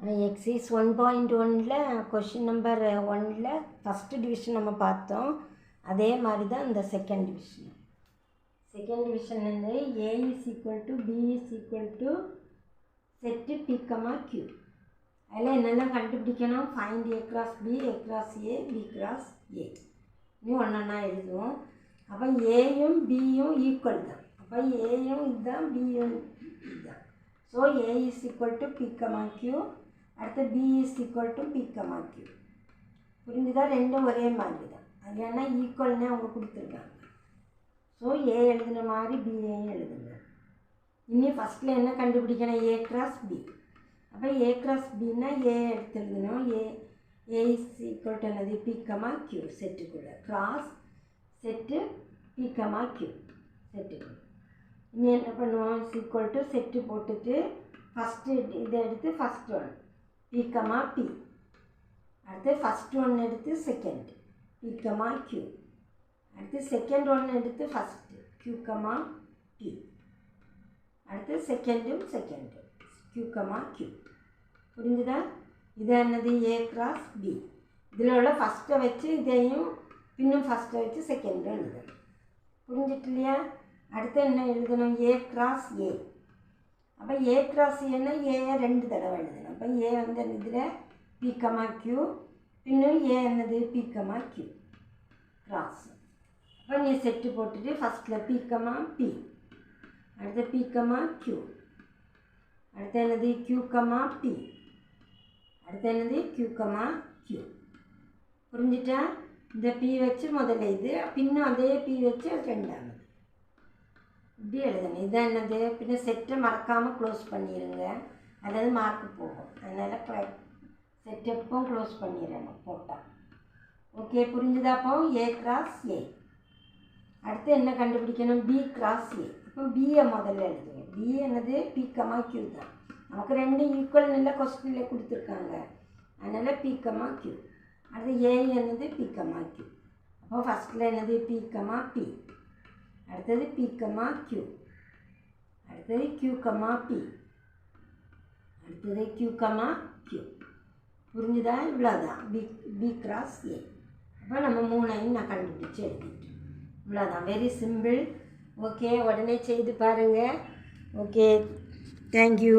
Exercise 1.1ல் question number 1ல் first division நம்ம பார்த்தோம். அதே மாதிரி தான் இந்த செகண்ட் டிவிஷன். செகண்ட் டிவிஷன் வந்து A is equal to B is equal to set P, Q. அதில் என்னெல்லாம் கண்டுபிடிக்கணும்? Find A cross B, A cross A, B cross A. இன்னும் ஒன்றா எழுதுவோம். அப்போ ஏயும் பியும் ஈக்குவல் தான். அப்போ ஏயும் இதுதான், பியும் இதுதான். So A is equal to P, Q. அடுத்து B is equal to P, Q. புரிஞ்சுதா? ரெண்டும் ஒரே மாதிரி தான். அது ஏன்னா ஈக்குவல்னு அவங்க கொடுத்துருக்காங்க. ஸோ A எழுதுன மாதிரி பிஏயும் எழுதுங்க. இனி ஃபஸ்ட்டில் என்ன கண்டுபிடிக்கணும்? A cross B. அப்போ A cross Bன்னா A எடுத்து எழுதணும். A is equal to என்னது? P, Q செட்டுக்குள்ளே. கிராஸ் செட்டு P, Q செட்டுக்குள்ளே. இனி என்ன பண்ணுவோம்? இஸ் ஈக்குவல் டு செட்டு போட்டுட்டு ஃபஸ்ட்டு இதை எடுத்து ஃபஸ்ட் ஒன் P, P. அடுத்து ஃபஸ்ட் ஒன் எடுத்து செகண்ட் P, Q. அடுத்து செகண்ட் ஒன் எடுத்து ஃபஸ்ட்டு Q, P. அடுத்து செகண்டும் செகண்டு Q, Q. புரிஞ்சுதா? இது என்னது? A cross B. இதில் உள்ள ஃபஸ்ட்டை வச்சு இதையும் இன்னும் ஃபஸ்ட்டை வச்சு செகண்டும் எழுதணும். புரிஞ்சிட்டு இல்லையா? அடுத்து என்ன எழுதணும்? A cross A. அப்போ A cross Aன்னா ஏயை 2 தடவை எழுதணும். அப்போ A வந்து இதில் P, Q. இன்னும் A என்னது? P, Q cross. அப்போ நீ செட்டு போட்டுட்டு ஃபஸ்ட்டில் P, P. அடுத்து P, Q. அடுத்து என்னது? Q, P. அடுத்து என்னது? Q, Q. புரிஞ்சிட்டா? இந்த P வச்சு முதல்ல இது, பின்னும் அதே P வச்சு ரெண்டாவது இப்படி எழுதணும். இதான் என்னது? பின்ன செட்டை மறக்காமல் க்ளோஸ் பண்ணிடுங்க, அதாவது மார்க்கு போகும். அதனால் செட் எப்பவும் க்ளோஸ் பண்ணிடணும் போட்டால். ஓகே, புரிஞ்சுதா? அப்போ A cross A. அடுத்து என்ன கண்டுபிடிக்கணும்? B cross A. அப்போ பியை முதல்ல எழுதுங்க. B என்னது? P, Q தான். நமக்கு 2 ஈக்குவல் நல்ல கொஸ்டினில் கொடுத்துருக்காங்க. அதனால் P, Q. அடுத்து A என்னது? P, Q. அப்போ ஃபஸ்ட்டில் என்னது? P, P. அடுத்தது P, Q. அடுத்தது Q, P. அடுத்தது Q, Q. புரிஞ்சுதா? இவ்வளோதான் B cross A. அப்போ நம்ம 3ஐயும் நான் கண்டுபிடிச்சி எழுதிட்டேன். இவ்வளோதான், வெரி சிம்பிள். ஓகே, உடனே செய்து பாருங்கள். Okay, thank you.